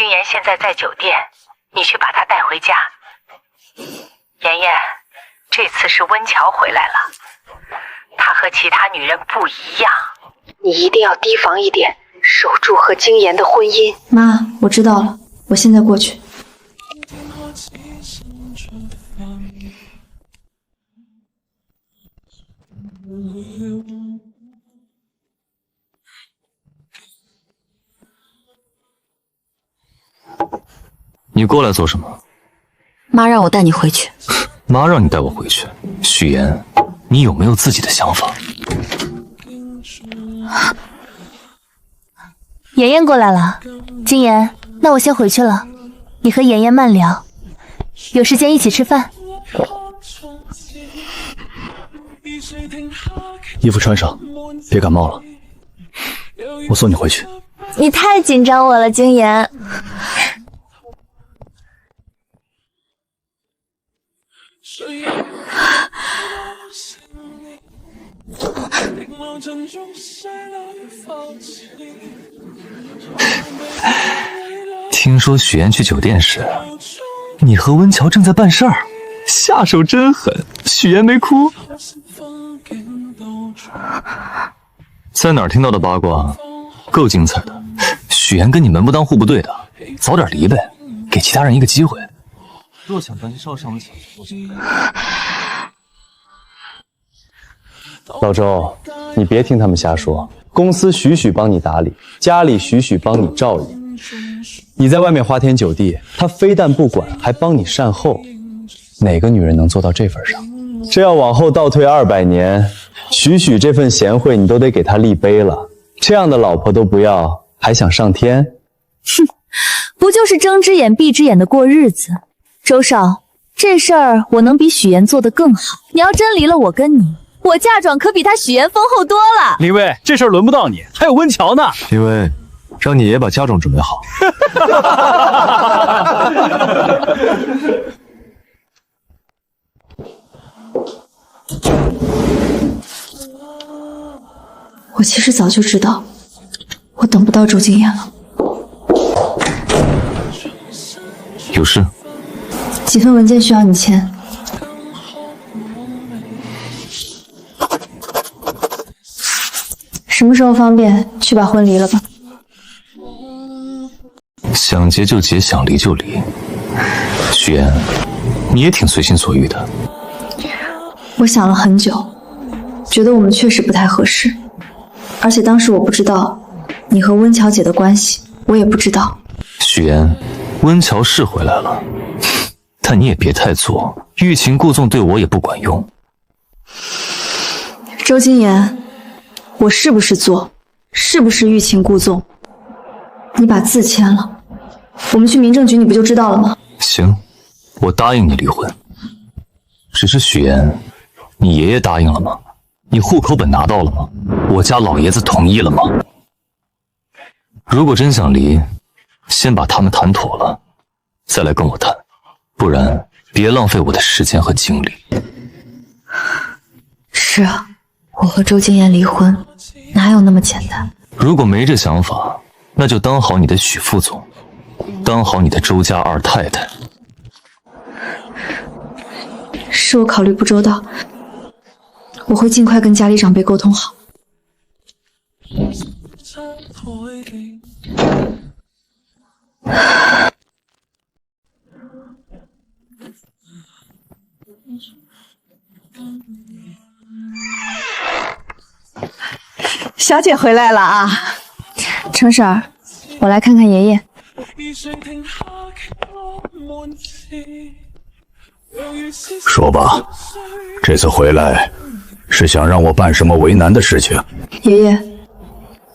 君言现在在酒店，你去把她带回家。妍妍，这次是温乔回来了，她和其他女人不一样，你一定要提防一点，守住和京言的婚姻。妈，我知道了，我现在过去。你过来做什么？妈让我带你回去。妈让你带我回去。许言，你有没有自己的想法？妍妍过来了，金言，那我先回去了，你和妍妍慢聊，有时间一起吃饭。衣服穿上，别感冒了。我送你回去。你太紧张我了，金言。听说许言去酒店时，你和温乔正在办事儿，下手真狠。许言没哭。在哪儿听到的八卦，够精彩的。许言跟你门不当户不对的，早点离呗，给其他人一个机会。若想担心少上的抢老周，你别听他们瞎说，公司许许帮你打理，家里许许帮你照应。你在外面花天酒地，他非但不管，还帮你善后。哪个女人能做到这份上？这要往后倒退200年，许许这份贤惠你都得给他立碑了。这样的老婆都不要，还想上天？哼，不就是睁只眼闭只眼的过日子？周少，这事儿我能比许言做得更好。你要真离了我跟你，我嫁妆可比他许言丰厚多了。林薇，这事儿轮不到你，还有温乔呢。林薇，让你爷爷把嫁妆准备好。我其实早就知道，我等不到周京言了。有事？几份文件需要你签。什么时候方便去把婚离了吧？想结就结，想离就离。许言，你也挺随心所欲的。我想了很久，觉得我们确实不太合适，而且当时我不知道你和温乔姐的关系，我也不知道。许言，温乔是回来了，但你也别太作，欲擒故纵对我也不管用。周京言，我是不是作，是不是欲擒故纵？你把字签了，我们去民政局你不就知道了吗？行，我答应你离婚。只是许言，你爷爷答应了吗？你户口本拿到了吗？我家老爷子同意了吗？如果真想离，先把他们谈妥了，再来跟我谈，不然别浪费我的时间和精力。是啊，我和周京言离婚，哪有那么简单？如果没这想法，那就当好你的许副总，当好你的周家二太太。是我考虑不周到，我会尽快跟家里长辈沟通好。小姐回来了啊！程婶儿，我来看看爷爷。说吧，这次回来是想让我办什么为难的事情？爷爷，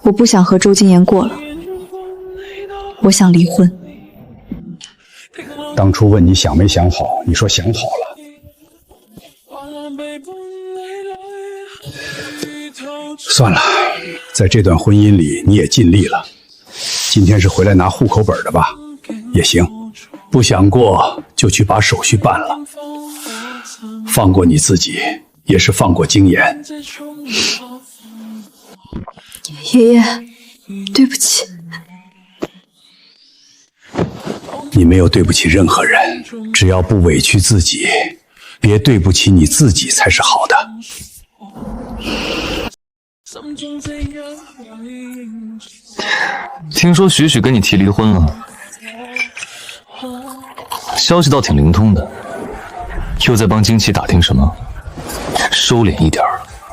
我不想和周京言过了，我想离婚。当初问你想没想好，你说想好了。算了，在这段婚姻里你也尽力了。今天是回来拿户口本的吧？也行，不想过就去把手续办了。放过你自己，也是放过京言。爷爷，对不起。你没有对不起任何人，只要不委屈自己，别对不起你自己才是好的。听说许许跟你提离婚了，消息倒挺灵通的，又在帮惊奇打听什么？收敛一点，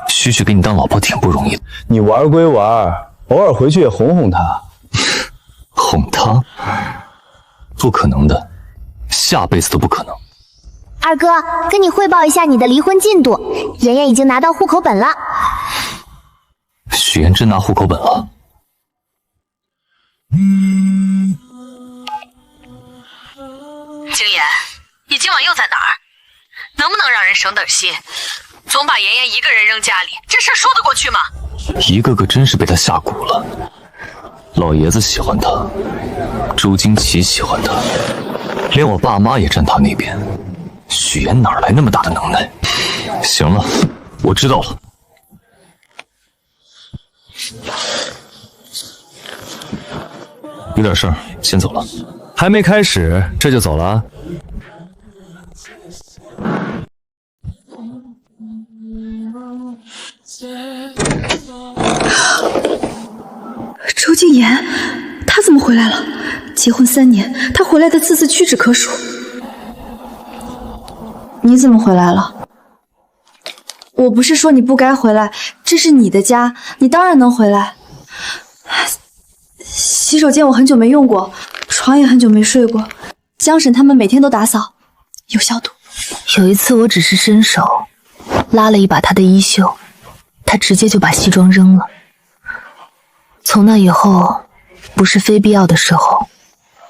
许许给你当老婆挺不容易的。你玩归玩，偶尔回去也哄哄她。哄她？不可能的，下辈子都不可能。二哥，跟你汇报一下你的离婚进度，妍妍已经拿到户口本了。许妍真拿户口本了？景言，你今晚又在哪儿？能不能让人省点心？总把妍妍一个人扔家里，这事儿说得过去吗？一个个真是被他下蛊了。老爷子喜欢他，周惊奇喜欢他，连我爸妈也站他那边。许妍哪来那么大的能耐？行了，我知道了。有点事儿，先走了。还没开始，这就走了？周静言，他怎么回来了？结婚3年，他回来的次次屈指可数。你怎么回来了？我不是说你不该回来，这是你的家，你当然能回来。洗手间我很久没用过，床也很久没睡过，江婶他们每天都打扫，有消毒。有一次我只是伸手拉了一把他的衣袖，他直接就把西装扔了。从那以后，不是非必要的时候，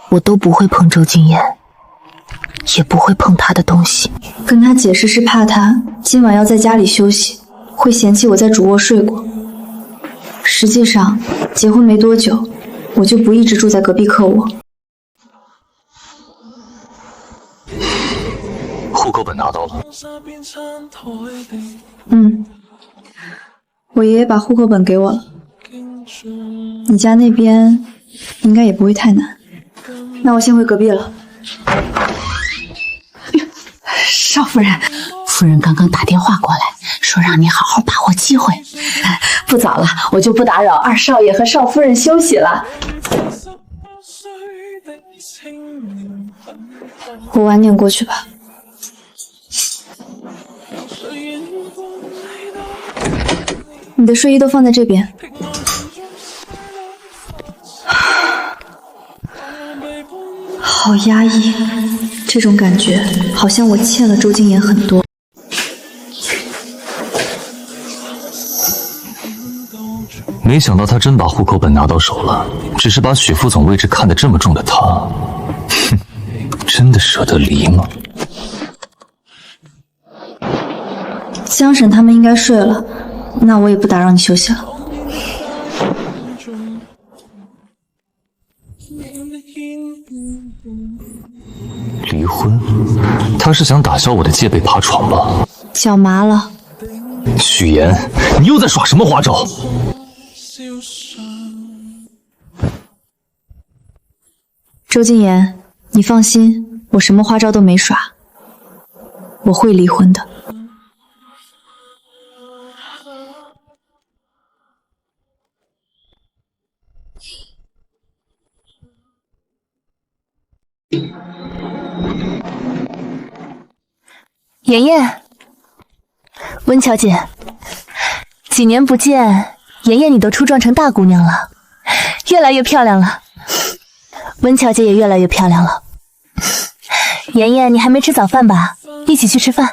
我都不会碰周静言，也不会碰他的东西。跟他解释是怕他今晚要在家里休息，会嫌弃我在主卧睡过。实际上，结婚没多久，我就不一直住在隔壁客卧。户口本拿到了。我爷爷把户口本给我了。你家那边应该也不会太难。那我先回隔壁了。少夫人，夫人刚刚打电话过来，说让你好好把握机会。不早了，我就不打扰二少爷和少夫人休息了。我晚点过去吧。你的睡衣都放在这边。好压抑，这种感觉好像我欠了周静言很多。没想到他真把户口本拿到手了，只是把许副总位置看得这么重的他，哼，真的舍得离吗？江婶他们应该睡了，那我也不打扰你休息了。离婚？他是想打消我的戒备爬床吧？脚麻了。许妍，你又在耍什么花招？周静言，你放心，我什么花招都没耍，我会离婚的。妍妍，温小姐，几年不见，妍妍你都初壮成大姑娘了，越来越漂亮了。温小姐也越来越漂亮了。妍妍，你还没吃早饭吧？一起去吃饭。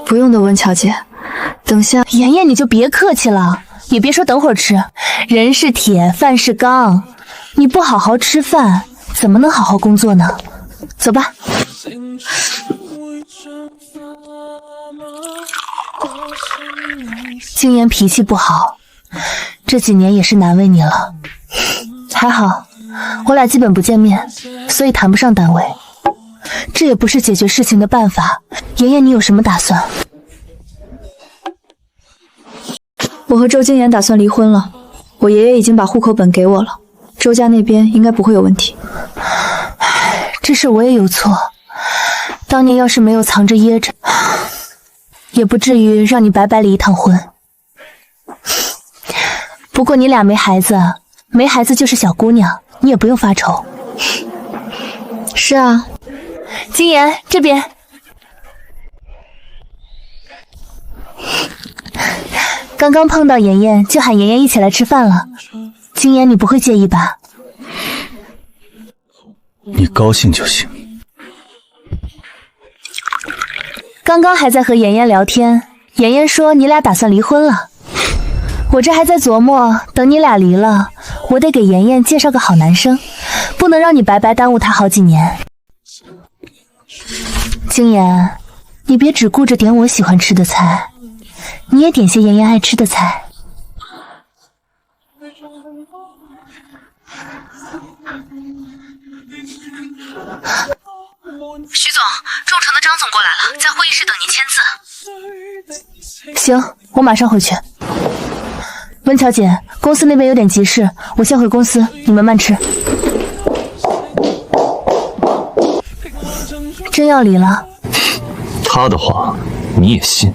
不用的，温小姐，等下。妍妍，你就别客气了，也别说等会儿吃。人是铁，饭是钢，你不好好吃饭，怎么能好好工作呢？走吧。静言脾气不好，这几年也是难为你了。还好，我俩基本不见面，所以谈不上单位。这也不是解决事情的办法。妍妍，你有什么打算？我和周静言打算离婚了，我爷爷已经把户口本给我了，周家那边应该不会有问题。这事我也有错，当年要是没有藏着掖着，也不至于让你白白离一趟婚。不过你俩没孩子，没孩子就是小姑娘，你也不用发愁。是啊，金妍这边。刚刚碰到妍妍，就喊妍妍一起来吃饭了。金妍，你不会介意吧？你高兴就行。刚刚还在和妍妍聊天，妍妍说你俩打算离婚了。我这还在琢磨，等你俩离了，我得给妍妍介绍个好男生，不能让你白白耽误她好几年。金妍，你别只顾着点我喜欢吃的菜，你也点些妍妍爱吃的菜。徐总，众诚的张总过来了，在会议室等您签字。行，我马上回去。温乔姐，公司那边有点急事，我先回公司，你们慢吃。真要离了？他的话你也信？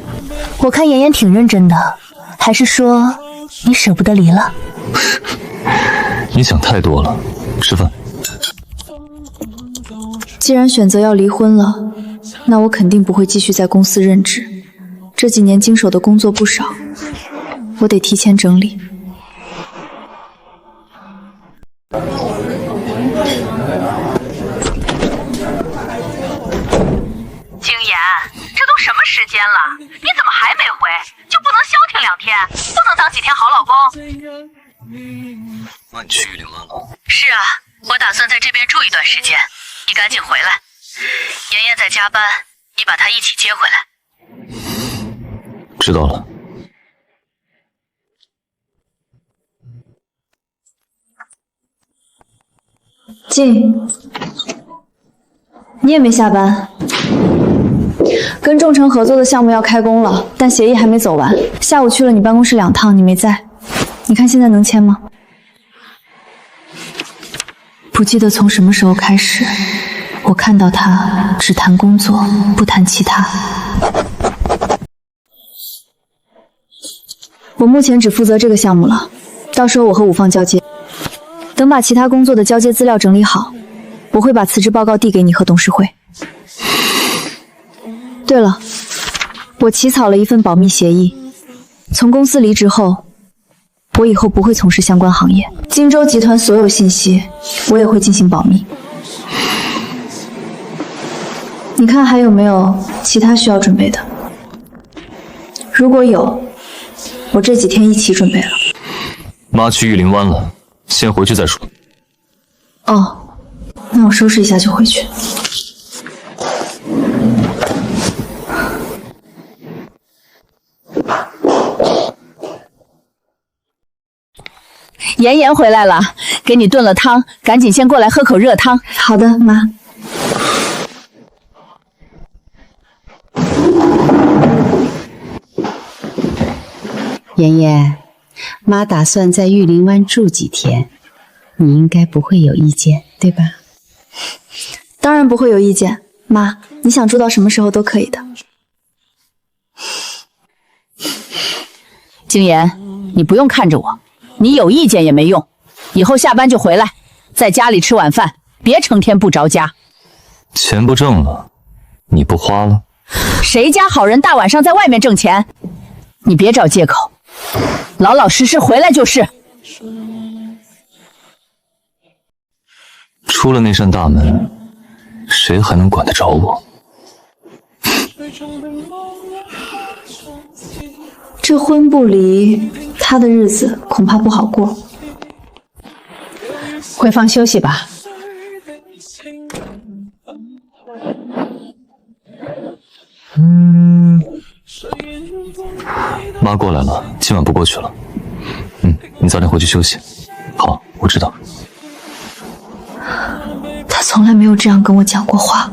我看妍妍挺认真的，还是说你舍不得离了？你想太多了，吃饭。既然选择要离婚了，那我肯定不会继续在公司任职。这几年经手的工作不少，我得提前整理。景言，这都什么时间了，你怎么还没回？就不能消停2天，不能当几天好老公？那你去玉林湾了？是啊，我打算在这边住一段时间，你赶紧回来。妍妍在加班，你把她一起接回来。知道了。静，你也没下班。跟众诚合作的项目要开工了，但协议还没走完。下午去了你办公室2趟，你没在。你看现在能签吗？不记得从什么时候开始，我看到他只谈工作，不谈其他。我目前只负责这个项目了，到时候我和武放交接。等把其他工作的交接资料整理好，我会把辞职报告递给你和董事会。对了，我起草了一份保密协议，从公司离职后，我以后不会从事相关行业。荆州集团所有信息，我也会进行保密。你看还有没有其他需要准备的？如果有，我这几天一起准备了。妈去玉林湾了，先回去再说。哦，那我收拾一下就回去。妍妍回来了，给你炖了汤，赶紧先过来喝口热汤。好的，妈。妍妍，妈打算在玉林湾住几天，你应该不会有意见，对吧？当然不会有意见，妈，你想住到什么时候都可以的。景言，你不用看着我，你有意见也没用，以后下班就回来，在家里吃晚饭，别成天不着家。钱不挣了，你不花了？谁家好人大晚上在外面挣钱？你别找借口，老老实实回来就是。出了那扇大门，谁还能管得着我？这婚不离，他的日子恐怕不好过。回房休息吧。妈过来了，今晚不过去了。你早点回去休息。好，我知道。他从来没有这样跟我讲过话。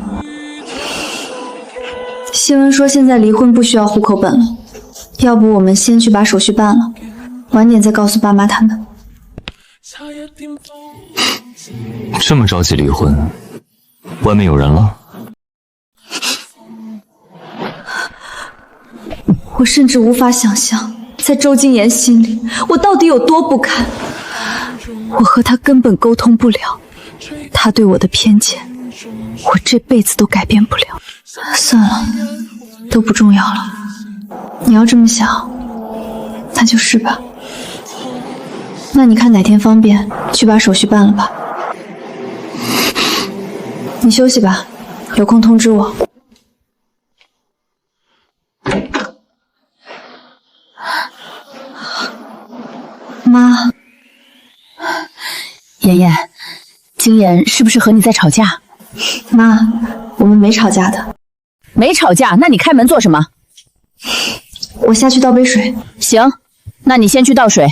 新闻说现在离婚不需要户口本了，要不我们先去把手续办了，晚点再告诉爸妈他们。这么着急离婚，外面有人了？我甚至无法想象，在周金言心里，我到底有多不堪。我和他根本沟通不了，他对我的偏见，我这辈子都改变不了。算了，都不重要了。你要这么想，那就是吧。那你看哪天方便，去把手续办了吧。你休息吧，有空通知我。妈，妍妍，金言是不是和你在吵架？妈，我们没吵架的。没吵架，那你开门做什么？我下去倒杯水。行，那你先去倒水。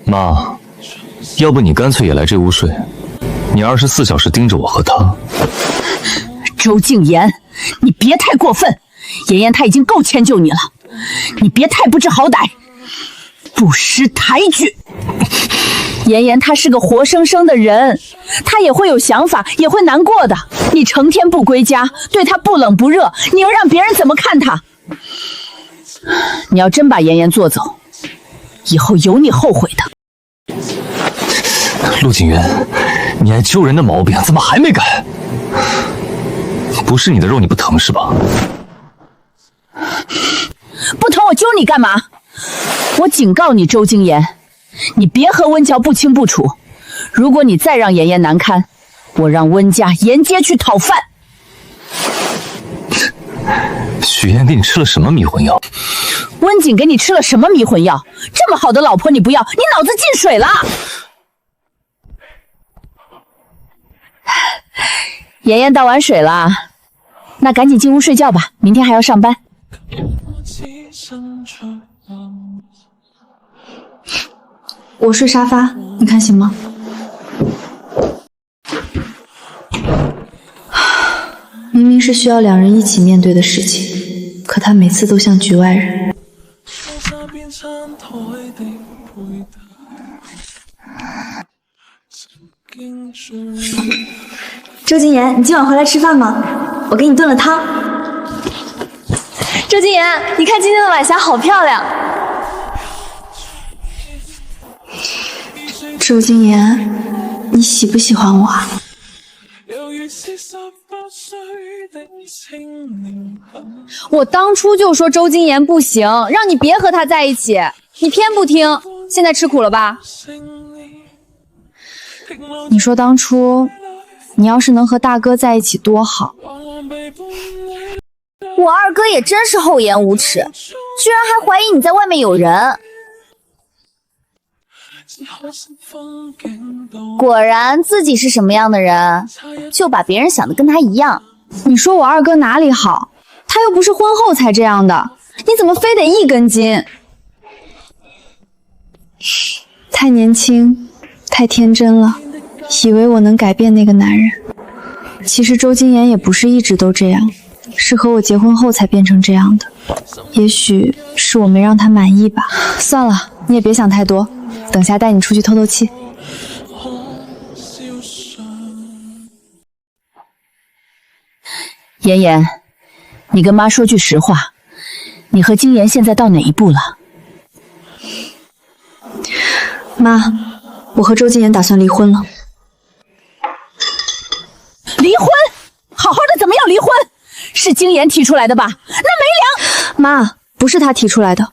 妈，要不你干脆也来这屋睡，你24小时盯着我和他。周静言，你别太过分，妍妍她已经够迁就你了，你别太不知好歹，不识抬举。妍妍她是个活生生的人，她也会有想法，也会难过的。你成天不归家，对她不冷不热，你又让别人怎么看她？你要真把妍妍做走，以后有你后悔的。陆景渊，你爱揪人的毛病怎么还没改？不是你的肉你不疼是吧？不疼我揪你干嘛？我警告你周金言，你别和温乔不清不楚。如果你再让妍妍难堪，我让温家沿街去讨饭。许燕给你吃了什么迷魂药？温景给你吃了什么迷魂药？这么好的老婆你不要，你脑子进水了。妍妍倒完水了，那赶紧进屋睡觉吧，明天还要上班。我睡沙发，你看行吗？明明是需要两人一起面对的事情，可他每次都像局外人。周金言，你今晚回来吃饭吗？我给你炖了汤。周金言，你看今天的晚霞好漂亮。周金言，你喜不喜欢我啊？我当初就说周金言不行，让你别和他在一起，你偏不听，现在吃苦了吧？你说当初你要是能和大哥在一起多好。我二哥也真是厚颜无耻，居然还怀疑你在外面有人。果然自己是什么样的人，就把别人想的跟他一样。你说我二哥哪里好？他又不是婚后才这样的，你怎么非得一根筋？太年轻，太天真了，以为我能改变那个男人。其实周金言也不是一直都这样，是和我结婚后才变成这样的。也许是我没让他满意吧。算了，你也别想太多，等下带你出去透透气。妍妍，你跟妈说句实话，你和金言现在到哪一步了？妈，我和周金言打算离婚了。离婚？好好的怎么要离婚？是金言提出来的吧？那没良……妈，不是他提出来的，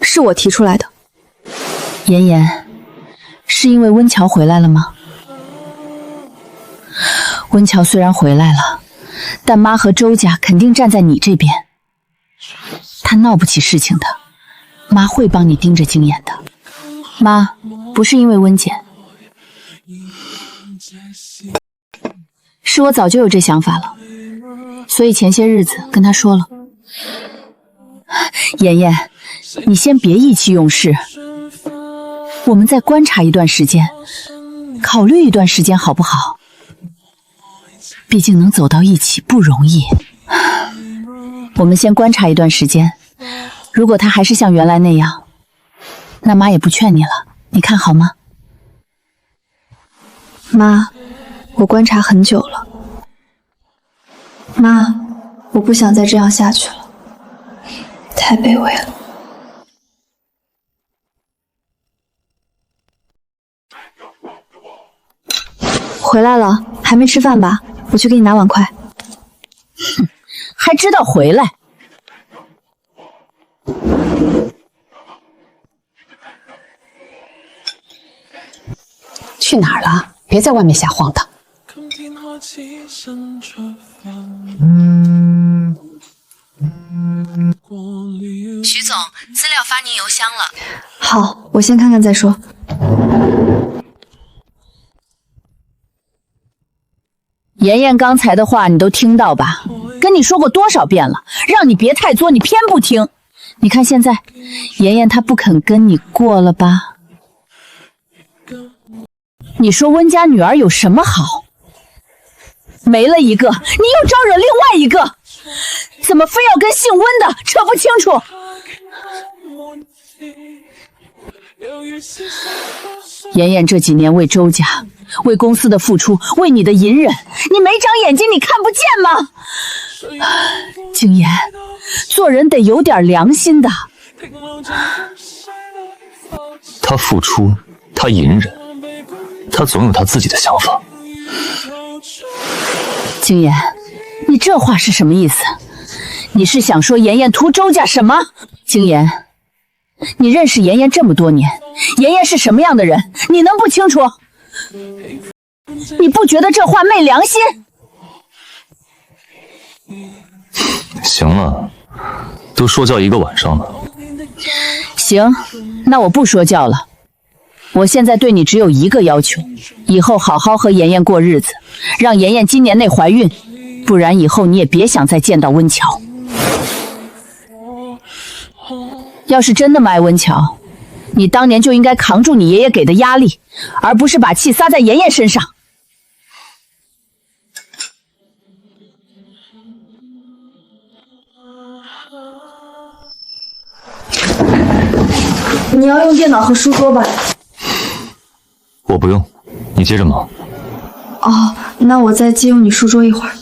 是我提出来的。妍妍，是因为温乔回来了吗？温乔虽然回来了，但妈和周家肯定站在你这边，他闹不起事情的，妈会帮你盯着金言的。妈，不是因为温简，是我早就有这想法了，所以前些日子跟他说了。妍妍，你先别意气用事，我们再观察一段时间，考虑一段时间好不好？毕竟能走到一起不容易，我们先观察一段时间，如果他还是像原来那样，那妈也不劝你了，你看好吗？妈，我观察很久了。妈，我不想再这样下去了，太卑微了。回来了，还没吃饭吧？我去给你拿碗筷。哼，还知道回来？去哪儿了？别在外面瞎晃荡。徐总，资料发您邮箱了。好，我先看看再说。妍妍刚才的话你都听到吧？跟你说过多少遍了，让你别太作，你偏不听。你看现在，妍妍她不肯跟你过了吧？你说温家女儿有什么好？没了一个，你又招惹另外一个，怎么非要跟姓温的扯不清楚？妍妍这几年为周家、为公司的付出，为你的隐忍，你没长眼睛，你看不见吗？景言，做人得有点良心的。他付出，他隐忍，他总有他自己的想法。景言，你这话是什么意思？你是想说妍妍图周家什么？景言，你认识妍妍这么多年，妍妍是什么样的人，你能不清楚？你不觉得这话昧良心？行了，都说教一个晚上了。行，那我不说教了。我现在对你只有一个要求，以后好好和妍妍过日子，让妍妍今年内怀孕，不然以后你也别想再见到温乔。要是真那么爱温乔，你当年就应该扛住你爷爷给的压力，而不是把气撒在妍妍身上。你要用电脑和书桌吧？我不用，你接着忙。哦，那我再借用你书桌一会儿。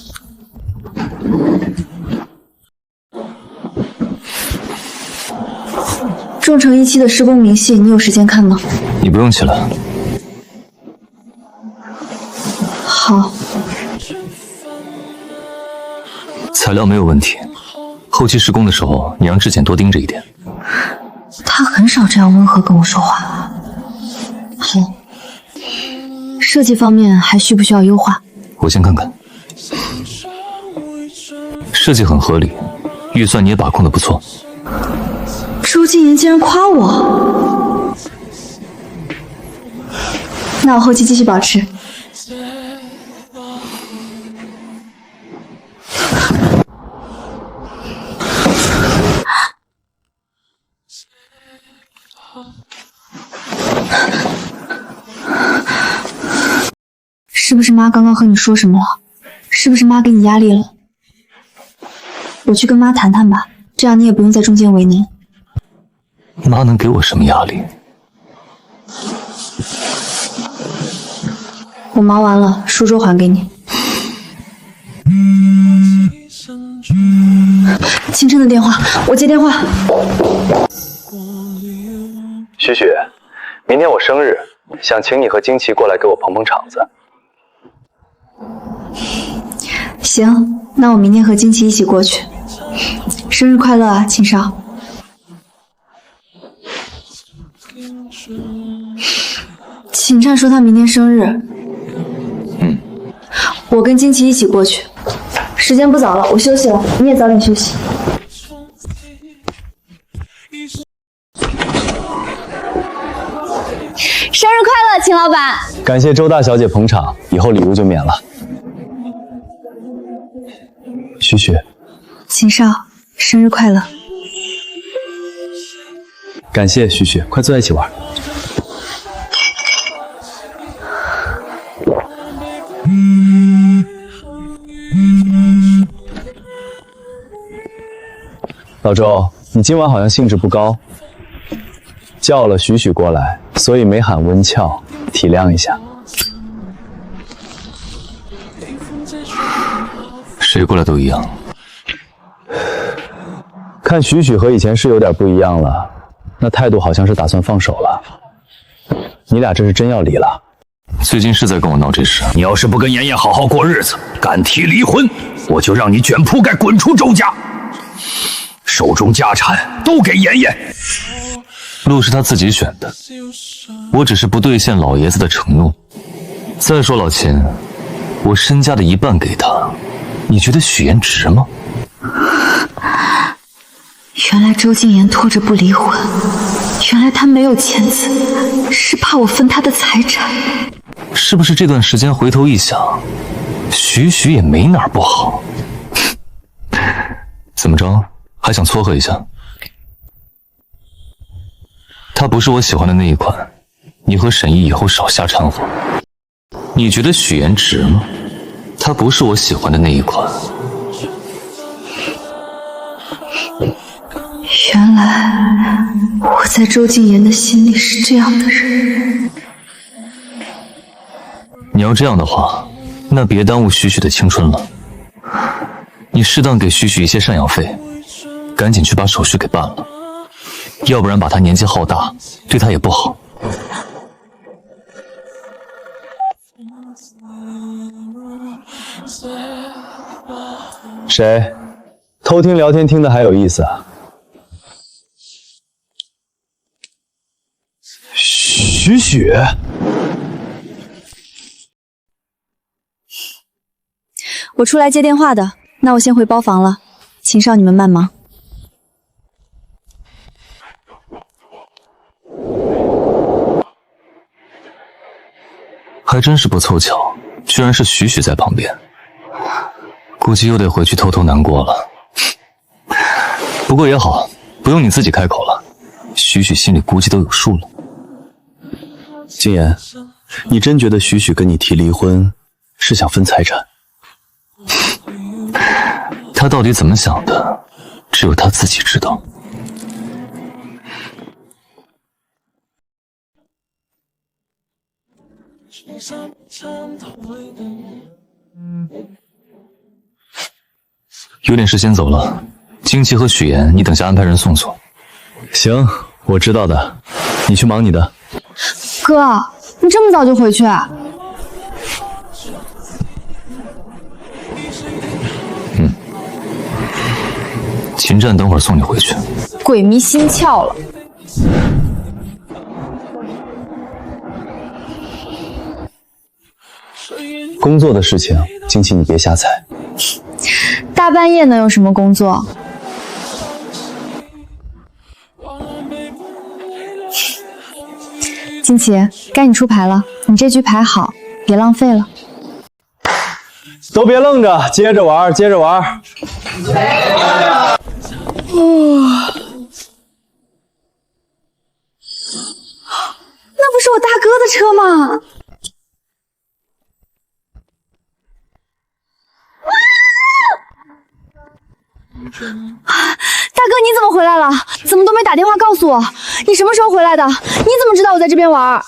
众诚一期的施工明细，你有时间看吗？你不用起来。好。材料没有问题，后期施工的时候，你让志简多盯着一点。他很少这样温和跟我说话。好。设计方面还需不需要优化？我先看看。设计很合理，预算你也把控的不错。周静言竟然夸我，那我后期继续保持。是不是妈刚刚和你说什么了？是不是妈给你压力了？我去跟妈谈谈吧，这样你也不用在中间为难。妈能给我什么压力？我忙完了，书桌还给你。清琛的电话，我接电话。许许，明天我生日，想请你和惊奇过来给我捧捧场子。行，那我明天和惊奇一起过去。生日快乐啊，秦少！秦灿说他明天生日。我跟惊奇一起过去。时间不早了，我休息了，你也早点休息。生日快乐，秦老板！感谢周大小姐捧场，以后礼物就免了。许许，秦少，生日快乐！感谢许许，快坐在一起玩。老周，你今晚好像兴致不高，叫了许许过来，所以没喊温俏，体谅一下。谁过来都一样。看许许和以前是有点不一样了，那态度好像是打算放手了。你俩这是真要离了？最近是在跟我闹这事。你要是不跟妍妍好好过日子，敢提离婚，我就让你卷铺盖滚出周家，手中家产都给妍妍。路是他自己选的，我只是不兑现老爷子的承诺。再说老秦，我身家的一半给他，你觉得许言值吗？原来周静言拖着不离婚，原来他没有签字，是怕我分他的财产。是不是这段时间回头一想，许许也没哪儿不好？怎么着，还想撮合一下？他不是我喜欢的那一款，你和沈毅以后少瞎掺和。你觉得许言值吗？他不是我喜欢的那一款。原来我在周静言的心里是这样的人。你要这样的话，那别耽误许许的青春了。你适当给许许一些赡养费，赶紧去把手续给办了，要不然把他年纪耗大，对他也不好。谁？偷听聊天听得还有意思啊？许许，我出来接电话的，那我先回包房了，请少你们慢忙。还真是不凑巧，居然是许许在旁边，估计又得回去偷偷难过了。不过也好，不用你自己开口了，许许心里估计都有数了。静言，你真觉得许许跟你提离婚是想分财产？他到底怎么想的，只有他自己知道。有点事先走了，荆棘和许言，你等下安排人送送。行，我知道的，你去忙你的。哥，你这么早就回去？秦战等会儿送你回去。鬼迷心窍了。工作的事情，荆棘你别瞎猜。大半夜能有什么工作？金奇，该你出牌了，你这局牌好，别浪费了。都别愣着，接着玩，接着玩。那不是我大哥的车吗？大哥，你怎么回来了？怎么都没打电话告诉我？你什么时候回来的？你怎么知道我在这边玩？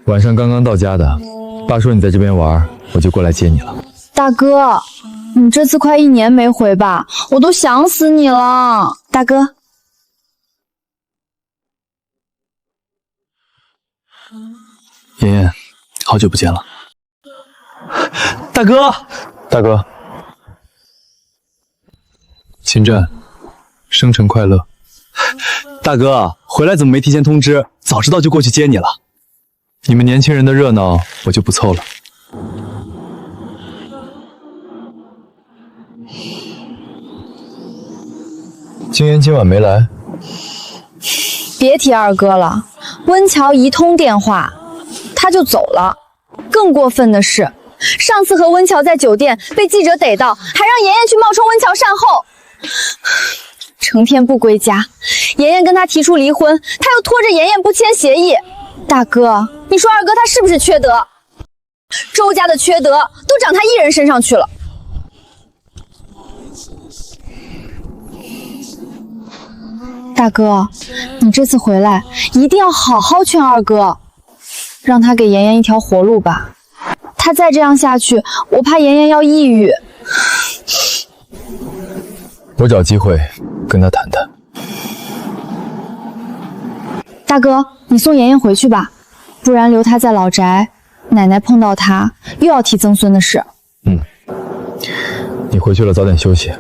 晚上刚刚到家的，爸说你在这边玩，我就过来接你了。大哥，你这次快1年没回吧？我都想死你了。大哥，妍妍，好久不见了。大哥，大哥。秦战，生辰快乐！大哥，回来怎么没提前通知？早知道就过去接你了。你们年轻人的热闹，我就不凑了。金妍今晚没来，别提二哥了，温乔一通电话，他就走了。更过分的是，上次和温乔在酒店被记者逮到，还让妍妍去冒充温乔善后。成天不归家，妍妍跟他提出离婚，他又拖着妍妍不签协议。大哥，你说二哥他是不是缺德？周家的缺德都长他一人身上去了。大哥，你这次回来一定要好好劝二哥，让他给妍妍一条活路吧。他再这样下去，我怕妍妍要抑郁。我找机会跟他谈谈。大哥，你送妍妍回去吧，不然留她在老宅，奶奶碰到她又要提曾孙的事。你回去了，早点休息。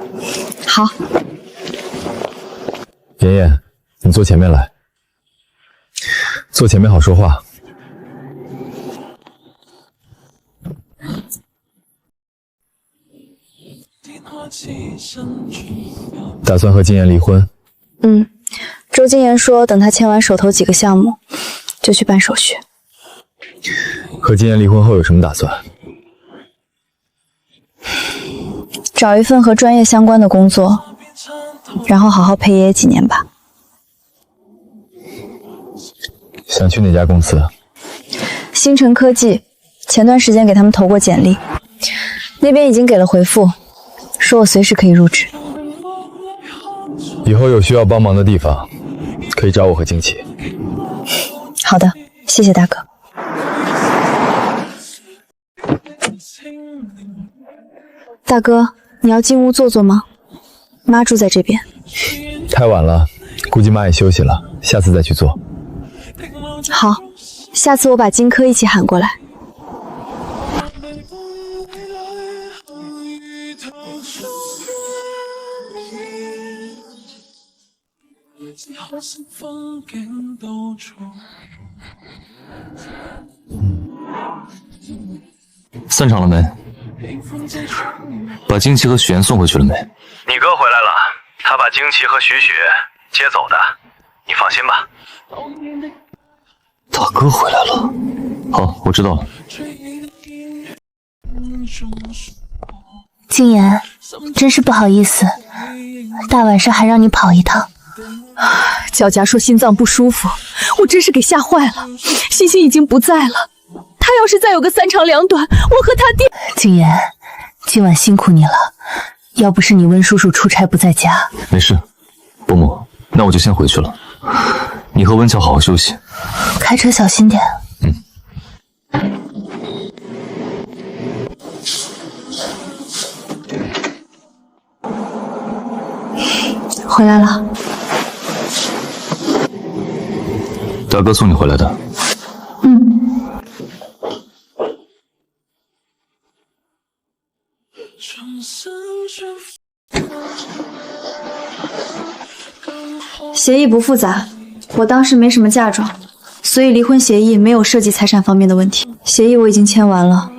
好。妍妍，你坐前面来，坐前面好说话。打算和金妍离婚？周金妍说，等他签完手头几个项目，就去办手续。和金妍离婚后有什么打算？找一份和专业相关的工作，然后好好陪爷爷几年吧。想去哪家公司？星辰科技，前段时间给他们投过简历，那边已经给了回复，说我随时可以入职。以后有需要帮忙的地方，可以找我和惊奇。好的，谢谢大哥。大哥，你要进屋坐坐吗？妈住在这边。太晚了，估计妈也休息了，下次再去做。好，下次我把荆轲一起喊过来。散场了没？把惊奇和许岩送回去了没？你哥回来了，他把惊奇和许接走的，你放心吧。大哥回来了，好，我知道了。金妍，真是不好意思，大晚上还让你跑一趟。脚夹说心脏不舒服，我真是给吓坏了。欣欣已经不在了，他要是再有个三长两短，我和他爹……金妍，今晚辛苦你了，要不是你温叔叔出差不在家，没事，伯母，那我就先回去了。你和温乔好好休息，开车小心点。回来了。大哥送你回来的。协议不复杂，我当时没什么嫁妆，所以离婚协议没有涉及财产方面的问题。协议我已经签完了，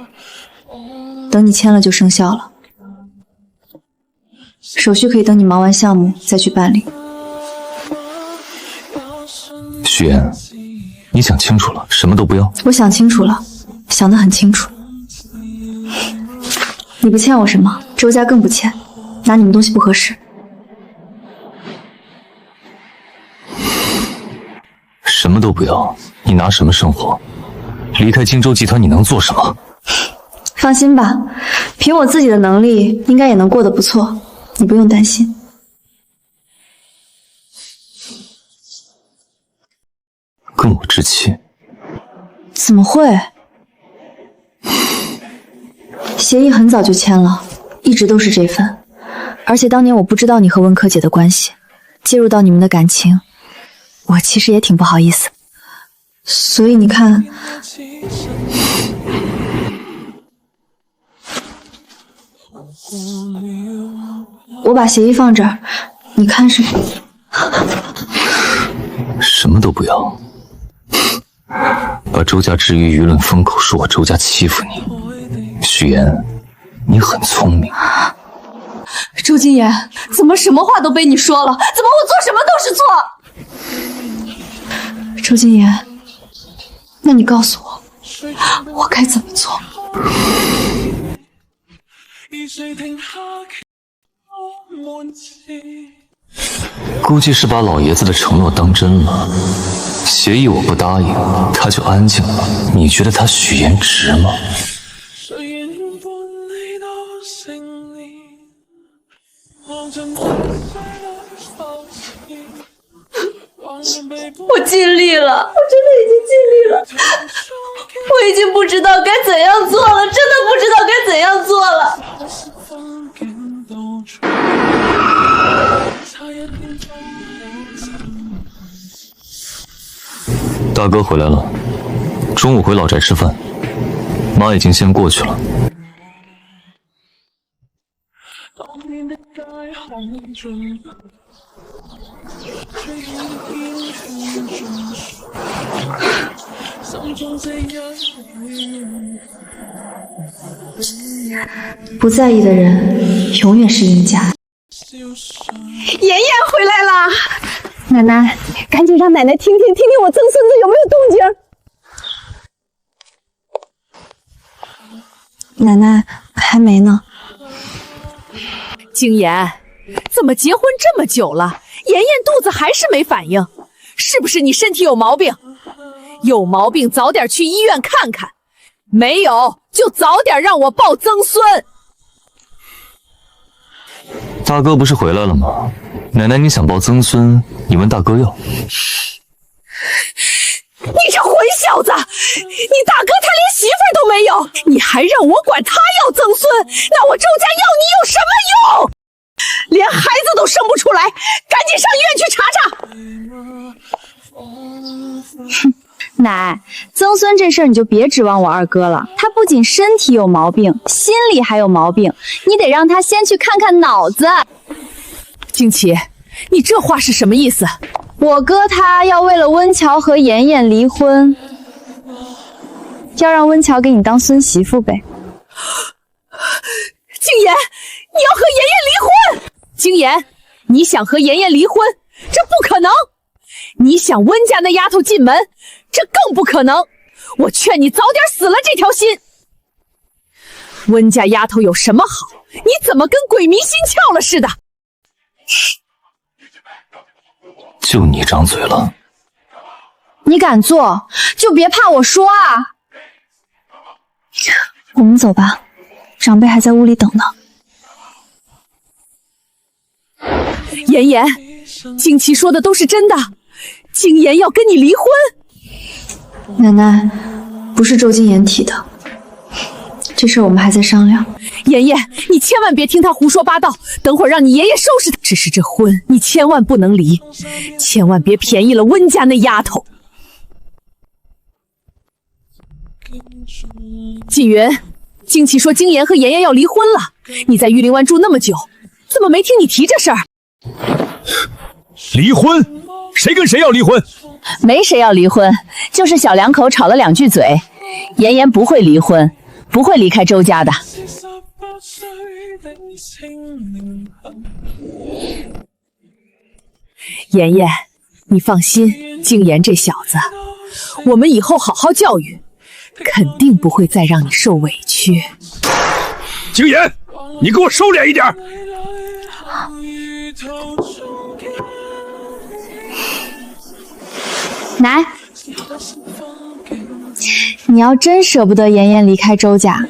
等你签了就生效了。手续可以等你忙完项目再去办理。许岩，你想清楚了，什么都不要。我想清楚了，想得很清楚。你不欠我什么，周家更不欠，拿你们东西不合适。什么都不要，你拿什么生活？离开荆州集团，你能做什么？放心吧，凭我自己的能力，应该也能过得不错，你不用担心。跟我置气？怎么会？协议很早就签了，一直都是这份。而且当年我不知道你和温柯姐的关系，介入到你们的感情，我其实也挺不好意思。所以你看，我把协议放这儿，你看什么？什么都不要，把周家置于舆论风口，说我周家欺负你。许岩，你很聪明。周金妍，怎么什么话都被你说了？怎么我做什么都是错？周金妍，那你告诉我，我该怎么做？估计是把老爷子的承诺当真了。协议我不答应，他就安静了。你觉得他许岩值吗？我尽力了，我真的已经尽力了，我已经不知道该怎样做了，真的不知道该怎样做了。大哥回来了，中午回老宅吃饭，妈已经先过去了。不在意的人永远是赢家。妍妍回来了，奶奶，赶紧让奶奶听听我曾孙子有没有动静。奶奶还没呢。景言，怎么结婚这么久了，妍妍肚子还是没反应？是不是你身体有毛病？有毛病早点去医院看看，没有就早点让我抱曾孙。大哥不是回来了吗？奶奶，你想抱曾孙，你问大哥要。你这混小子，你大哥他连媳妇都没有，你还让我管他要曾孙，那我周家要你有什么用？连孩子都生不出来，赶紧上医院去查查。奶，曾孙这事儿你就别指望我二哥了，他不仅身体有毛病，心里还有毛病，你得让他先去看看脑子。惊奇，你这话是什么意思？我哥他要为了温乔和妍妍离婚，要让温乔给你当孙媳妇呗。景言，你要和妍妍离婚？景言，你想和妍妍离婚？这不可能！你想温家那丫头进门？这更不可能！我劝你早点死了这条心。温家丫头有什么好？你怎么跟鬼迷心窍了似的？就你张嘴了，你敢做，就别怕我说啊！我们走吧，长辈还在屋里等呢。妍妍，惊奇说的都是真的，景言要跟你离婚。奶奶，不是周金言提的，这事我们还在商量。妍妍，你千万别听他胡说八道，等会儿让你爷爷收拾他。只是这婚你千万不能离，千万别便宜了温家那丫头。锦云，惊奇说金言和妍妍要离婚了，你在玉林湾住那么久，怎么没听你提这事儿？离婚？谁跟谁要离婚？没谁要离婚，就是小两口吵了两句嘴。妍妍不会离婚，不会离开周家的。妍妍，你放心，景言这小子，我们以后好好教育，肯定不会再让你受委屈。景言，你给我收敛一点。奶，你要真舍不得妍妍离开周家，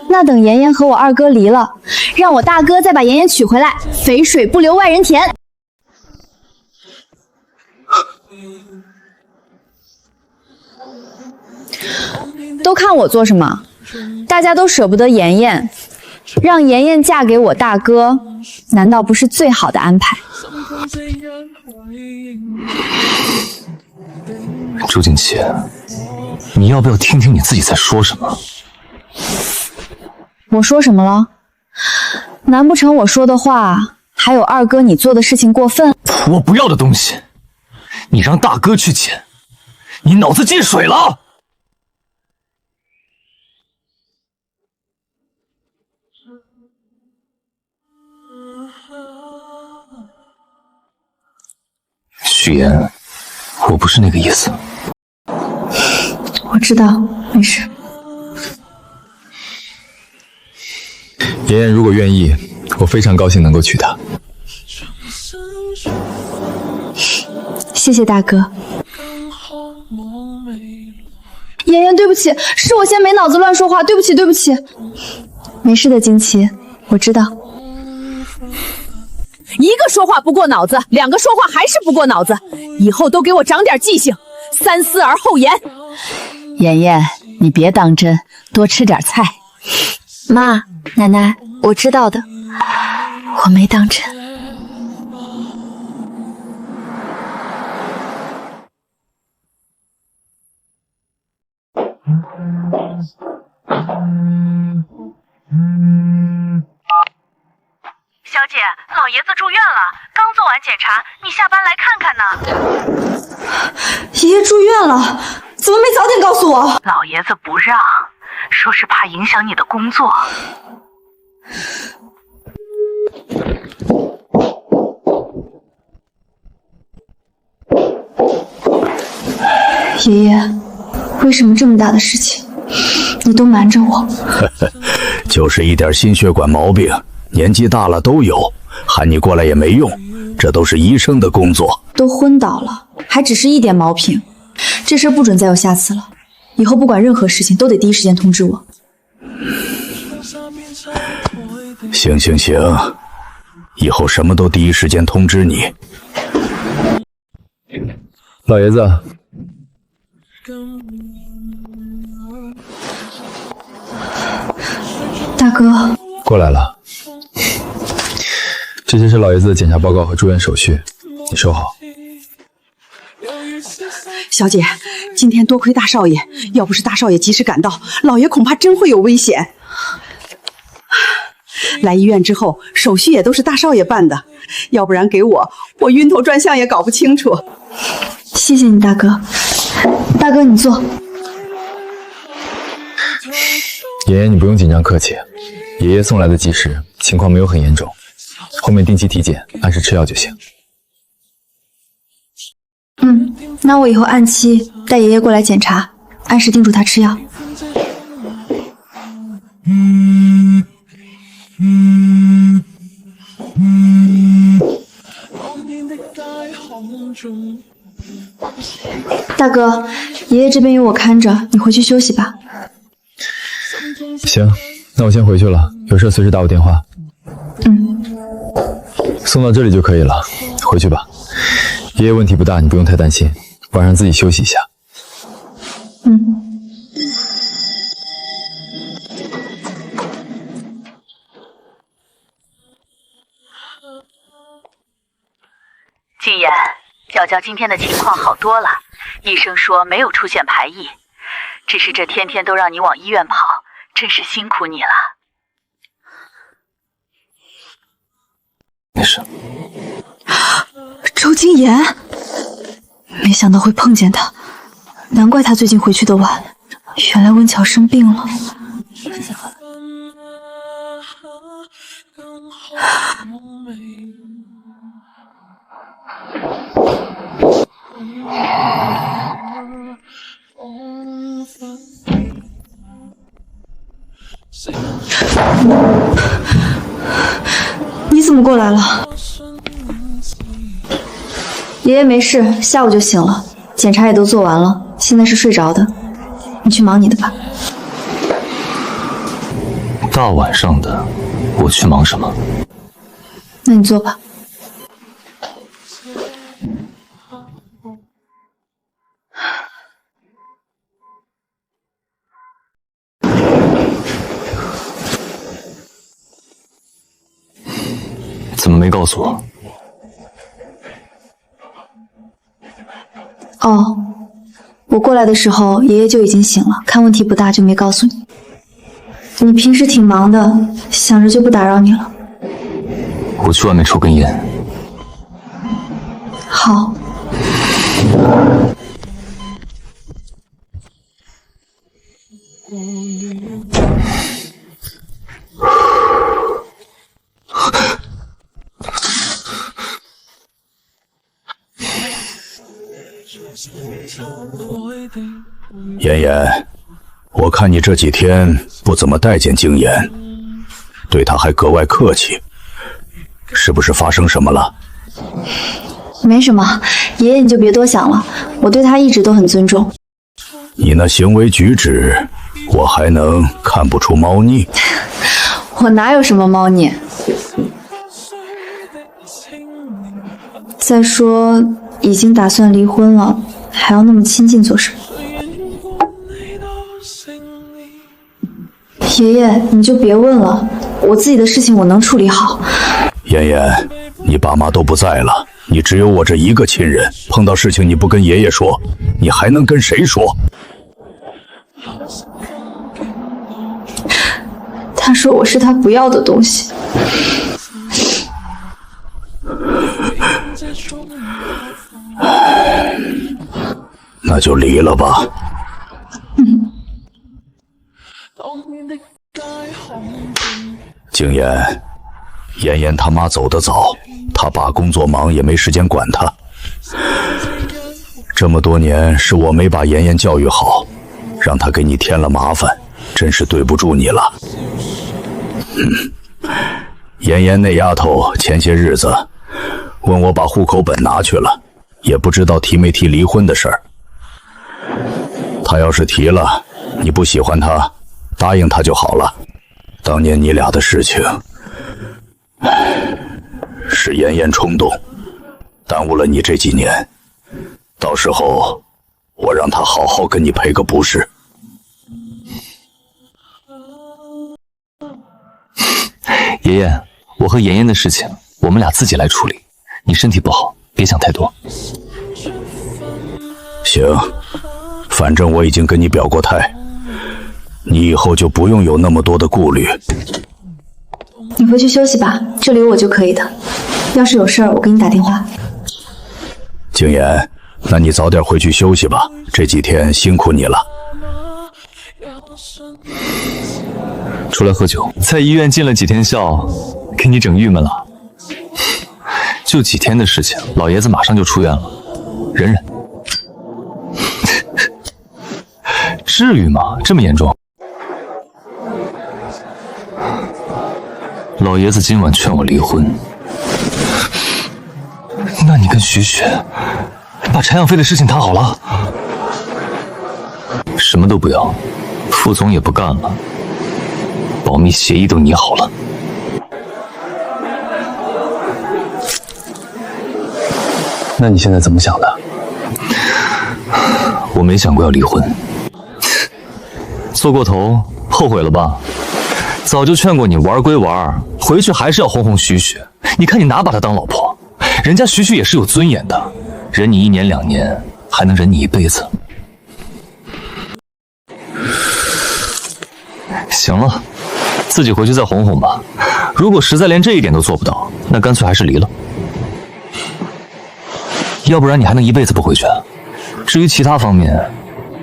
那等妍妍和我二哥离了，让我大哥再把妍妍娶回来，肥水不流外人田。都看我做什么？大家都舍不得妍妍，让妍妍嫁给我大哥，难道不是最好的安排？周锦旗，你要不要听听你自己在说什么？我说什么了？难不成我说的话还有二哥你做的事情过分？我不要的东西，你让大哥去捡，你脑子进水了？许言，我不是那个意思。我知道，没事。妍妍如果愿意，我非常高兴能够娶她。谢谢大哥。妍妍，对不起，是我先没脑子乱说话，对不起，对不起。没事的，惊奇，我知道。一个说话不过脑子，两个说话还是不过脑子，以后都给我长点记性，三思而后言。妍妍，你别当真，多吃点菜。妈，奶奶，我知道的，我没当真。小姐，老爷子住院了，刚做完检查，你下班来看看呢。爷爷住院了，怎么没早点告诉我？老爷子不让，说是怕影响你的工作。爷爷，为什么这么大的事情，你都瞒着我？就是一点心血管毛病，年纪大了都有，喊你过来也没用，这都是医生的工作。都昏倒了，还只是一点毛病，这事不准再有下次了。以后不管任何事情都得第一时间通知我。行，以后什么都第一时间通知你。老爷子，大哥，过来了。这些是老爷子的检查报告和住院手续，你收好。小姐，今天多亏大少爷，要不是大少爷及时赶到，老爷恐怕真会有危险。来医院之后，手续也都是大少爷办的，要不然给我晕头转向也搞不清楚。谢谢你，大哥。大哥，你坐。爷爷，你不用紧张客气，爷爷送来的及时，情况没有很严重，后面定期体检，按时吃药就行。那我以后按期带爷爷过来检查，按时叮嘱他吃药。大哥，爷爷这边有我看着，你回去休息吧。行，那我先回去了，有事随时打我电话。送到这里就可以了，回去吧。爷爷问题不大，你不用太担心，晚上自己休息一下。静言，娇娇今天的情况好多了，医生说没有出现排异，只是这天天都让你往医院跑，真是辛苦你了。没事。周金言，没想到会碰见他，难怪他最近回去的晚，原来温巧生病了。你怎么过来了？爷爷没事，下午就醒了，检查也都做完了，现在是睡着的。你去忙你的吧。大晚上的，我去忙什么？那你坐吧。怎么没告诉我？哦，我过来的时候爷爷就已经醒了，看问题不大就没告诉你。你平时挺忙的，想着就不打扰你了。我去外面抽根烟。好。妍妍，我看你这几天不怎么待见静言，对她还格外客气，是不是发生什么了？没什么，爷爷你就别多想了，我对他一直都很尊重。你那行为举止，我还能看不出猫腻？我哪有什么猫腻？再说，已经打算离婚了，还要那么亲近做什么？爷爷，你就别问了，我自己的事情我能处理好。妍妍，你爸妈都不在了，你只有我这一个亲人，碰到事情你不跟爷爷说，你还能跟谁说？他说我是他不要的东西。那就离了吧。景言，妍妍他妈走得早，他爸工作忙也没时间管他。这么多年是我没把妍妍教育好，让她给你添了麻烦，真是对不住你了。妍妍那丫头前些日子问我把户口本拿去了，也不知道提没提离婚的事儿。她要是提了，你不喜欢她，答应她就好了。当年你俩的事情，是妍妍冲动，耽误了你这几年。到时候我让她好好跟你赔个不是。爷爷，我和妍妍的事情我们俩自己来处理，你身体不好，别想太多。行，反正我已经跟你表过态，你以后就不用有那么多的顾虑。你回去休息吧，这里有我就可以的。要是有事儿，我给你打电话。景言，那你早点回去休息吧，这几天辛苦你了。出来喝酒，在医院尽了几天孝，给你整郁闷了。就几天的事情，老爷子马上就出院了，忍忍。至于吗？这么严重？老爷子今晚劝我离婚，那你跟许许把赡养费的事情谈好了？什么都不要，副总也不干了，保密协议都拟好了。那你现在怎么想的？我没想过要离婚，做过头，后悔了吧？早就劝过你玩归玩，回去还是要哄哄许许。你看你哪把她当老婆？人家许许也是有尊严的，忍你1年2年，还能忍你一辈子。行了，自己回去再哄哄吧。如果实在连这一点都做不到，那干脆还是离了。要不然你还能一辈子不回去啊？至于其他方面，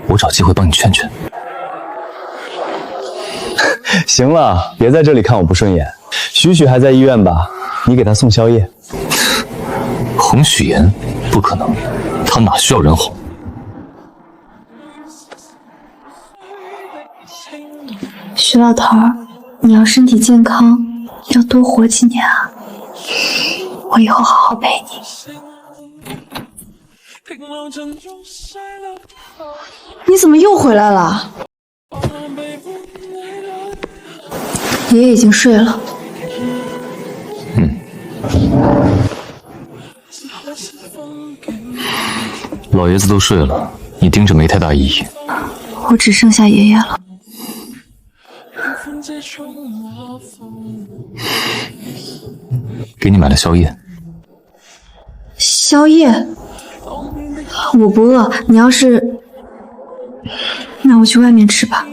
我找机会帮你劝劝。行了，别在这里看我不顺眼。许许还在医院吧？你给她送宵夜。哄许言不可能，她哪需要人哄？徐老头儿，你要身体健康，要多活几年啊！我以后好好陪你。你怎么又回来了？爷爷已经睡了。老爷子都睡了，你盯着没太大意义。我只剩下爷爷了。给你买了宵夜。宵夜？我不饿，你要是……那我去外面吃吧。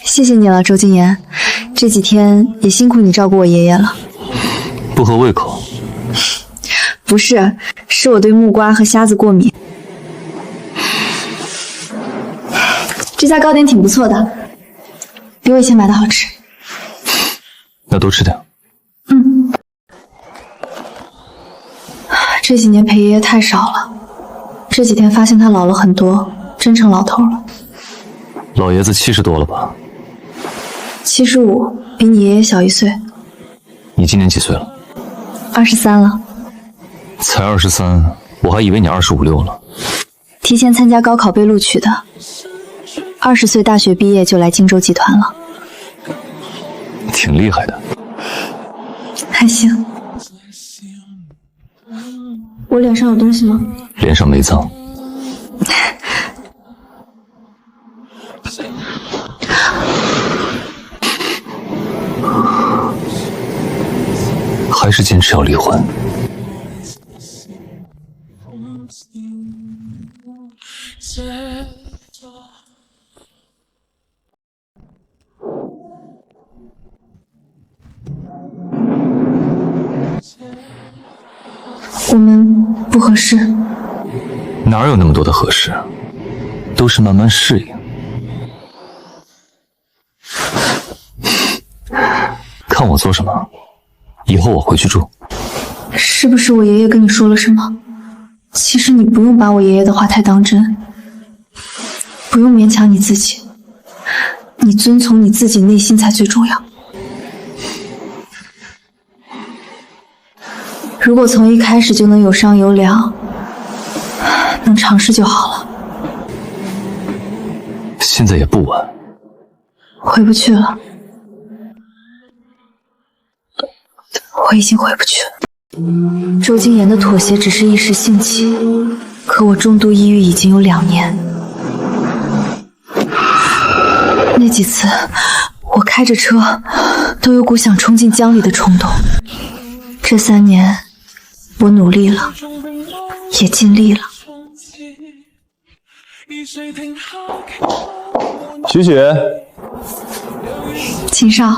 谢谢你了，周静言，这几天也辛苦你照顾我爷爷了。不合胃口？不是，是我对木瓜和虾子过敏。这家糕点挺不错的，比我以前买的好吃。那多吃点。这几年陪爷爷太少了，这几天发现他老了很多，真成老头了。老爷子70多了吧？75，比你爷爷小1岁。你今年几岁了？23了。才23，我还以为你25、26了。提前参加高考被录取的，20岁大学毕业就来荆州集团了。挺厉害的。还行。我脸上有东西吗？脸上没脏。还是坚持要离婚？我们不合适。哪有那么多的合适？都是慢慢适应。看我做什么？以后我回去住。是不是我爷爷跟你说了什么？其实你不用把我爷爷的话太当真，不用勉强你自己，你遵从你自己内心才最重要。如果从一开始就能有商有量，能尝试就好了。现在也不晚。回不去了，我已经回不去了。周金言的妥协只是一时兴起，可我重度抑郁已经有2年。那几次，我开着车都有股想冲进江里的冲动。这3年，我努力了，也尽力了。许雪，秦少，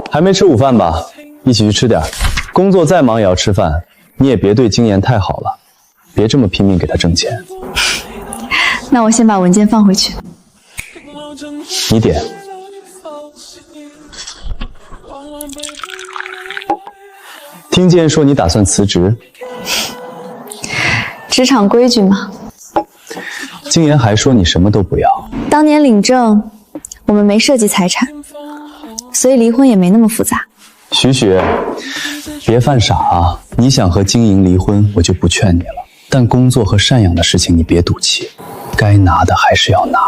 还没吃午饭吧？一起去吃点。工作再忙也要吃饭，你也别对金言太好了，别这么拼命给他挣钱。那我先把文件放回去。你点。听见说你打算辞职，职场规矩嘛。金言还说你什么都不要。当年领证，我们没涉及财产，所以离婚也没那么复杂。许雪，别犯傻啊！你想和金莹离婚，我就不劝你了。但工作和赡养的事情你别赌气，该拿的还是要拿。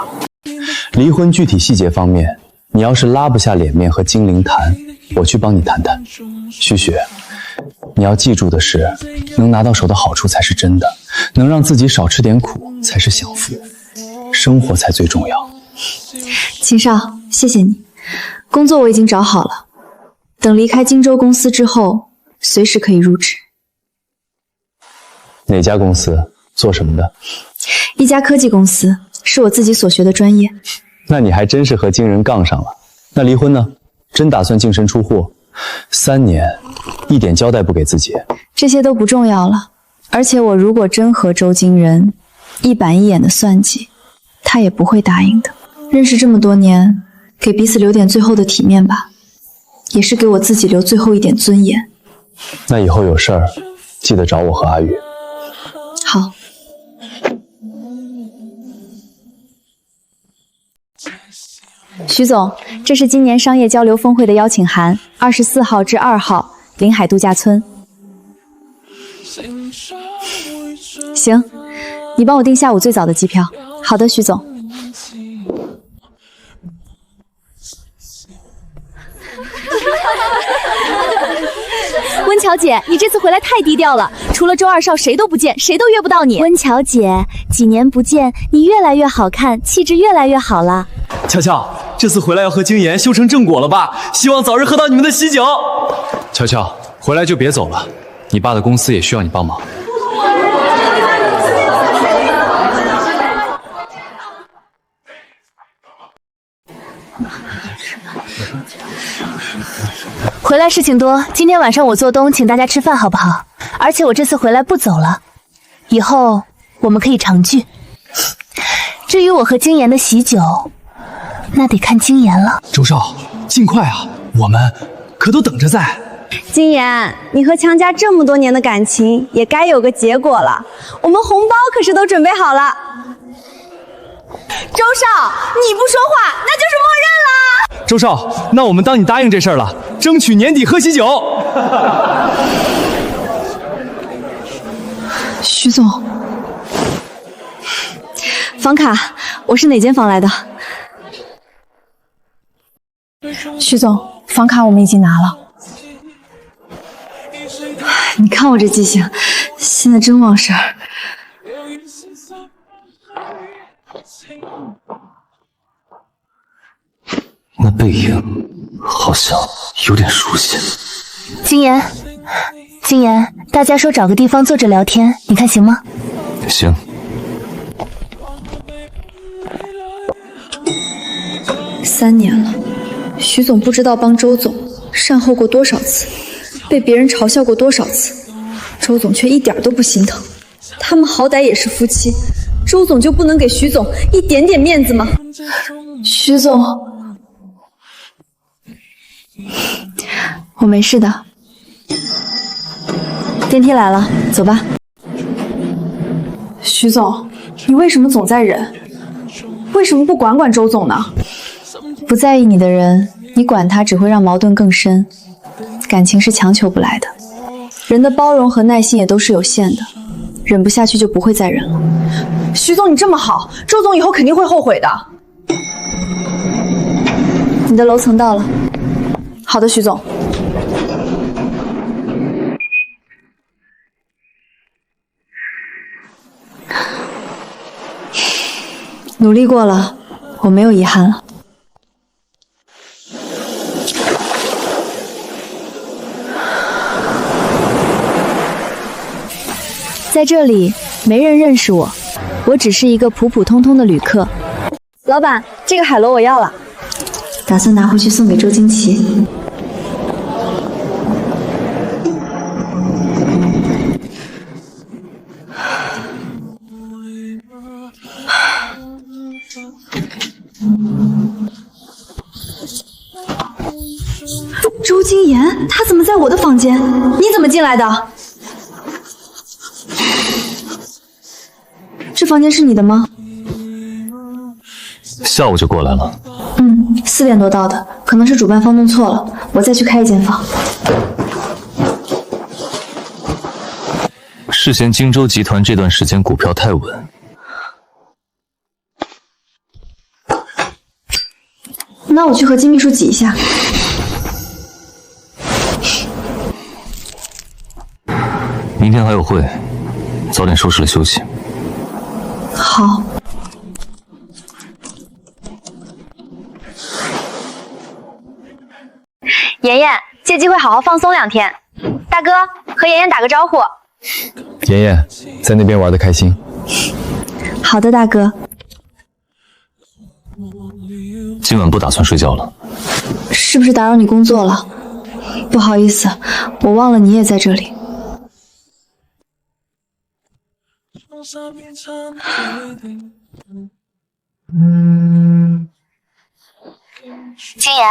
离婚具体细节方面，你要是拉不下脸面和金玲谈，我去帮你谈谈。许雪，你要记住的是，能拿到手的好处才是真的，能让自己少吃点苦才是享福，生活才最重要。秦少，谢谢你，工作我已经找好了，等离开荆州公司之后，随时可以入职。哪家公司？做什么的？一家科技公司，是我自己所学的专业。那你还真是和金人杠上了。那离婚呢？真打算净身出户？3年，一点交代不给自己？这些都不重要了。而且我如果真和周金人一板一眼的算计，他也不会答应的。认识这么多年，给彼此留点最后的体面吧，也是给我自己留最后一点尊严。那以后有事儿，记得找我和阿宇。好。徐总，这是今年商业交流峰会的邀请函，24号至2号，临海度假村。行，你帮我订下午最早的机票。好的，徐总。温乔姐，你这次回来太低调了，除了周二少谁都不见，谁都约不到你。温乔姐，几年不见，你越来越好看，气质越来越好了。乔乔，这次回来要和金妍修成正果了吧？希望早日喝到你们的喜酒。乔乔，回来就别走了，你爸的公司也需要你帮忙。回来事情多，今天晚上我做东，请大家吃饭好不好？而且我这次回来不走了，以后我们可以常聚。至于我和金妍的喜酒，那得看金妍了。周少，尽快啊，我们可都等着在。金妍，你和强家这么多年的感情，也该有个结果了。我们红包可是都准备好了。周少，你不说话，那就是默认了。周少，那我们当你答应这事儿了，争取年底喝喜酒。徐总，房卡，我是哪间房来的？徐总，房房卡我们已经拿了。你看我这记性，现在真忘事儿。那背影好像有点熟悉。金妍，金妍，大家说找个地方坐着聊天，你看行吗？行。3年了，徐总不知道帮周总善后过多少次，被别人嘲笑过多少次，周总却一点都不心疼。他们好歹也是夫妻，周总就不能给徐总一点点面子吗？徐总，我没事的。电梯来了，走吧。徐总，你为什么总在忍？为什么不管管周总呢？不在意你的人，你管他只会让矛盾更深。感情是强求不来的，人的包容和耐心也都是有限的，忍不下去就不会再忍了。徐总，你这么好，周总以后肯定会后悔的。你的楼层到了。好的，徐总。努力过了，我没有遗憾了。在这里，没人认识我，我只是一个普普通通的旅客。老板，这个海螺我要了，打算拿回去送给周惊奇。周惊言，他怎么在我的房间？你怎么进来的？这房间是你的吗？下午就过来了。4点多到的，可能是主办方弄错了，我再去开一间房。是嫌荆州集团这段时间股票太稳。那我去和金秘书挤一下。明天还有会，早点收拾了休息。好。妍妍，借机会好好放松2天。大哥，和妍妍打个招呼。妍妍在那边玩得开心。好的，大哥。今晚不打算睡觉了？是不是打扰你工作了？不好意思，我忘了你也在这里。金妍，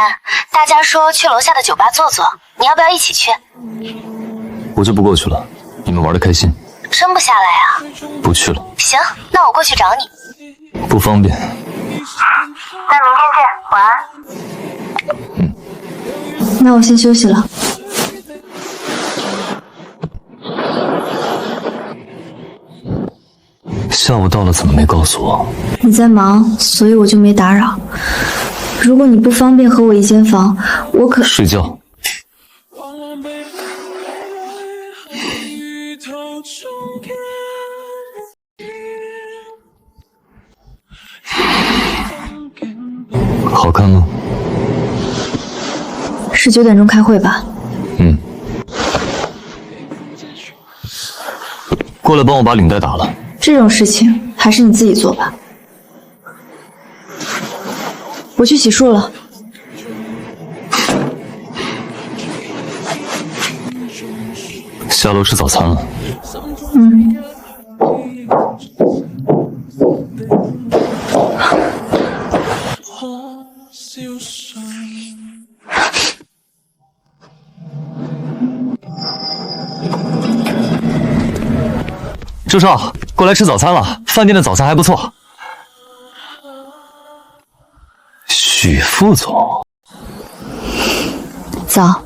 大家说去楼下的酒吧坐坐，你要不要一起去？我就不过去了，你们玩得开心。撑不下来啊？不去了。行，那我过去找你。不方便。那明天见，晚安。那我先休息了。下午到了，怎么没告诉我？你在忙，所以我就没打扰。如果你不方便和我一间房，我可……睡觉。好看吗？是9点钟开会吧？过来帮我把领带打了。这种事情还是你自己做吧。我去洗漱了。下楼吃早餐了。周少，过来吃早餐了，饭店的早餐还不错。许副总，早。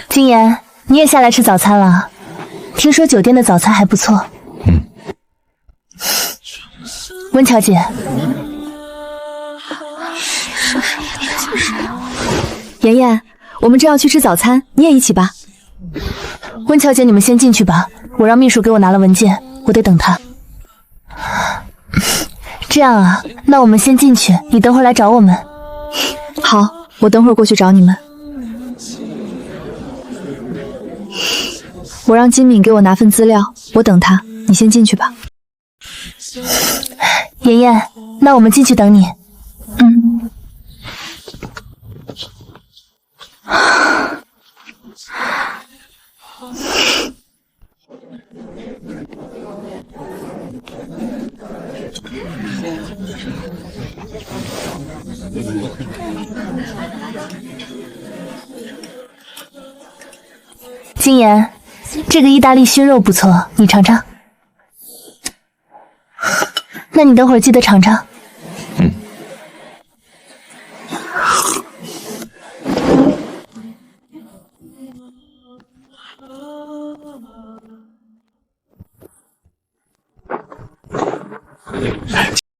金妍，你也下来吃早餐了？听说酒店的早餐还不错。温乔姐，妍妍，我们正要去吃早餐，你也一起吧。温乔姐，你们先进去吧，我让秘书给我拿了文件，我得等她。这样啊，那我们先进去，你等会儿来找我们。好，我等会儿过去找你们。我让金敏给我拿份资料，我等她，你先进去吧。妍妍，那我们进去等你。金妍，这个意大利熏肉不错，你尝尝。那你等会儿记得尝尝。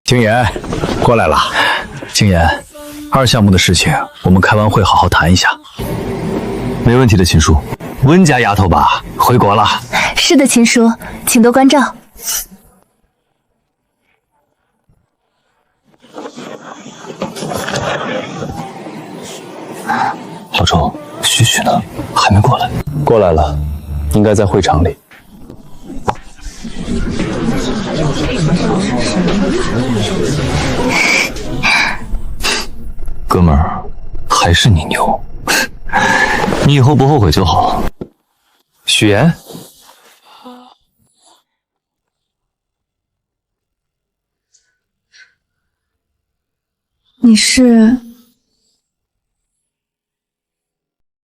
景言，过来了。景言，2项目的事情，我们开完会好好谈一下。没问题的，秦叔。温家丫头吧，回国了。是的，秦叔，请多关照。老周，许许呢？还没过来？过来了，应该在会场里。哥们儿，还是你牛，你以后不后悔就好。许言，你是？